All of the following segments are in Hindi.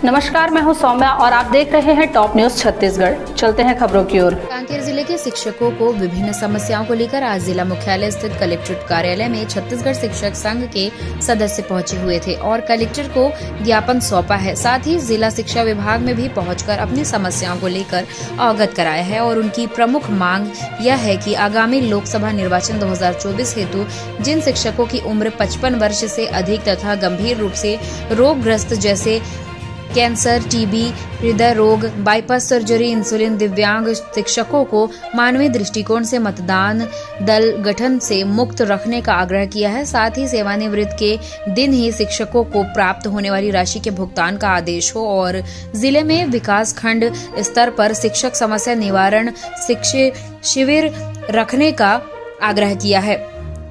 नमस्कार, मैं हूं सौम्या और आप देख रहे हैं टॉप न्यूज छत्तीसगढ़। चलते हैं खबरों की ओर। कांकेर जिले के शिक्षकों को विभिन्न समस्याओं को लेकर आज जिला मुख्यालय स्थित कलेक्ट्रेट कार्यालय में छत्तीसगढ़ शिक्षक संघ के सदस्य पहुंचे हुए थे और कलेक्टर को ज्ञापन सौंपा है। साथ ही जिला शिक्षा विभाग में भी पहुंचकर अपनी समस्याओं को लेकर अवगत कराया है और उनकी प्रमुख मांग यह है कि आगामी लोकसभा निर्वाचन 2024 हेतु जिन शिक्षकों की उम्र 55 वर्ष से अधिक तथा गंभीर रूप से रोगग्रस्त जैसे कैंसर, टीबी, हृदय रोग, बाईपास सर्जरी, इंसुलिन, दिव्यांग शिक्षकों को मानवीय दृष्टिकोण से मतदान दल गठन से मुक्त रखने का आग्रह किया है। साथ ही सेवानिवृत्त के दिन ही शिक्षकों को प्राप्त होने वाली राशि के भुगतान का आदेश हो और जिले में विकास खंड स्तर पर शिक्षक समस्या निवारण शिविर रखने का आग्रह किया है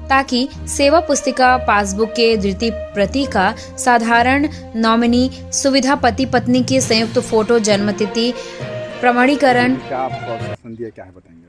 ताकि सेवा पुस्तिका, पासबुक के द्वितीय प्रति का साधारण नॉमिनी सुविधा, पति पत्नी की संयुक्त फोटो, जन्मतिथि प्रमाणीकरण। क्या आप क्या है बताएंगे?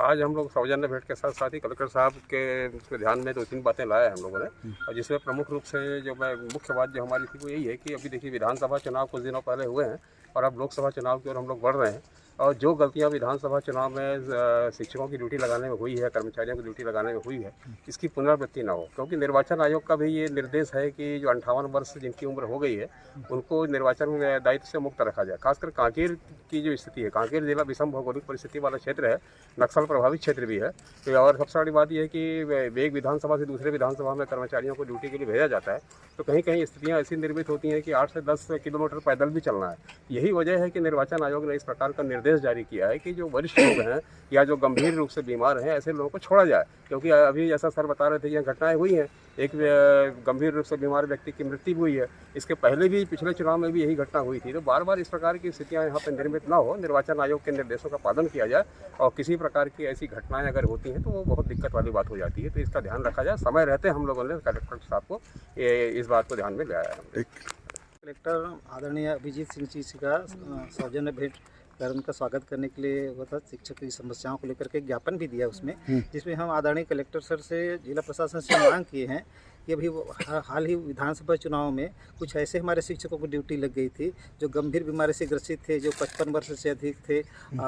आज हम लोग सौजन्य भेंट के साथ साथ ही कलेक्टर साहब के ध्यान में 2-3 बातें लाए हम लोगों ने, और जिसमें प्रमुख रूप से जो मुख्य बात जो हमारी थी वो यही है कि अभी देखिए विधानसभा चुनाव कुछ दिनों पहले हुए हैं और अब लोकसभा चुनाव की ओर हम लोग बढ़ रहे हैं। और जो गलतियां विधानसभा चुनाव में शिक्षकों की ड्यूटी लगाने में हुई है, कर्मचारियों की ड्यूटी लगाने में हुई है, इसकी पुनरावृत्ति ना हो, क्योंकि निर्वाचन आयोग का भी ये निर्देश है कि जो 58 वर्ष जिनकी उम्र हो गई है उनको निर्वाचन दायित्व से मुक्त रखा जाए। खासकर कांकेर की जो स्थिति है, कांकेर जिला विषम भौगोलिक परिस्थिति वाला क्षेत्र है, नक्सल प्रभावित क्षेत्र भी है। तो और सबसे बड़ी बात यह है कि एक विधानसभा से दूसरे विधानसभा में कर्मचारियों को ड्यूटी के लिए भेजा जाता है, तो कहीं कहीं स्थितियाँ ऐसी निर्मित होती हैं कि 8 से 10 किलोमीटर पैदल भी चलना है। यही वजह है कि निर्वाचन आयोग ने इस प्रकार का निर्देश जारी किया है कि जो वरिष्ठ लोग हैं या जो गंभीर रूप से बीमार हैं ऐसे लोगों को छोड़ा जाए, क्योंकि अभी जैसा सर बता रहे थे ये घटनाएं हुई हैं। एक गंभीर रूप से बीमार व्यक्ति की मृत्यु हुई है, इसके पहले भी पिछले चुनाव में भी यही घटना हुई थी। तो बार बार इस प्रकार की स्थितियां यहाँ पर निर्मित ना हो, निर्वाचन आयोग के निर्देशों का पालन किया जाए और किसी प्रकार की ऐसी घटनाएं अगर होती हैं तो वो बहुत दिक्कत वाली बात हो जाती है। तो इसका ध्यान रखा जाए। समय रहते हम लोगों ने कलेक्टर साहब को इस बात को ध्यान में ले आया है। कलेक्टर आदरणीय अभिजीत सिंह जी का सौजन्य भेंट कर उनका स्वागत करने के लिए हुआ था। शिक्षक की समस्याओं को लेकर के ज्ञापन भी दिया उसमें, जिसमें हम आदरणीय कलेक्टर सर से जिला प्रशासन से मांग किए हैं कि अभी हाल ही विधानसभा चुनाव में कुछ ऐसे हमारे शिक्षकों को ड्यूटी लग गई थी जो गंभीर बीमारी से ग्रसित थे, जो 55 वर्ष से अधिक थे,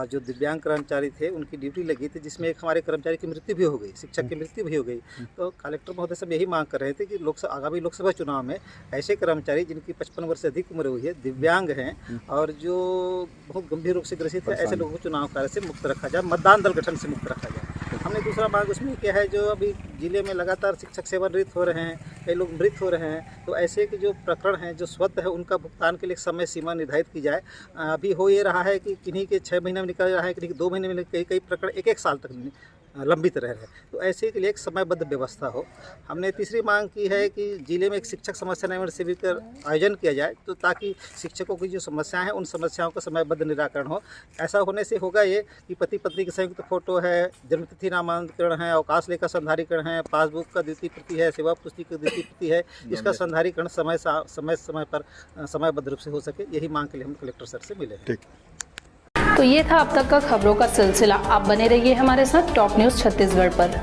जो दिव्यांग कर्मचारी थे, उनकी ड्यूटी लगी थी, जिसमें एक हमारे कर्मचारी की मृत्यु भी हो गई, शिक्षक की मृत्यु भी हो गई। तो कलेक्टर महोदय सब यही मांग कर रहे थे कि आगामी लोकसभा चुनाव में ऐसे कर्मचारी जिनकी 55 वर्ष से अधिक उम्र हुई है, दिव्यांग हैं और जो बहुत गंभीर रूप से ग्रसित है, ऐसे लोगों को चुनाव कार्य से मुक्त रखा जाए, मतदान दल गठन से मुक्त रखा जाए। हमने दूसरा मांग उसमें किया है, जो अभी जिले में लगातार शिक्षक सेवानिवृत्त हो रहे हैं, कई लोग मृत हो रहे हैं, तो ऐसे के जो प्रकरण हैं, जो स्वत है, उनका भुगतान के लिए समय सीमा निर्धारित की जाए। अभी हो ये रहा है कि किन्हीं के 6 महीने में निकल रहा है, किन्हीं के 2 महीने में, कई प्रकरण 1-1 साल तक लंबित रह रहे, तो ऐसे के लिए एक समयबद्ध व्यवस्था हो। हमने तीसरी मांग की है कि जिले में एक शिक्षक समस्या निवारण शिविर का आयोजन किया जाए, तो ताकि शिक्षकों की जो समस्याएं हैं उन समस्याओं का समयबद्ध निराकरण हो। ऐसा होने से होगा ये कि पति पत्नी की संयुक्त फोटो है, जन्मतिथि नामांकन है, अवकाश लेखा संधारीकरण है, पासबुक का द्वितीय प्रति है, सेवा पुस्तिका की द्वितीय प्रति है, इसका संधारीकरण समय पर समयबद्ध रूप से हो सके। यही मांग के लिए हम कलेक्टर सर से मिले। ठीक। तो ये था अब तक का खबरों का सिलसिला। आप बने रहिए हमारे साथ टॉप न्यूज छत्तीसगढ़ पर।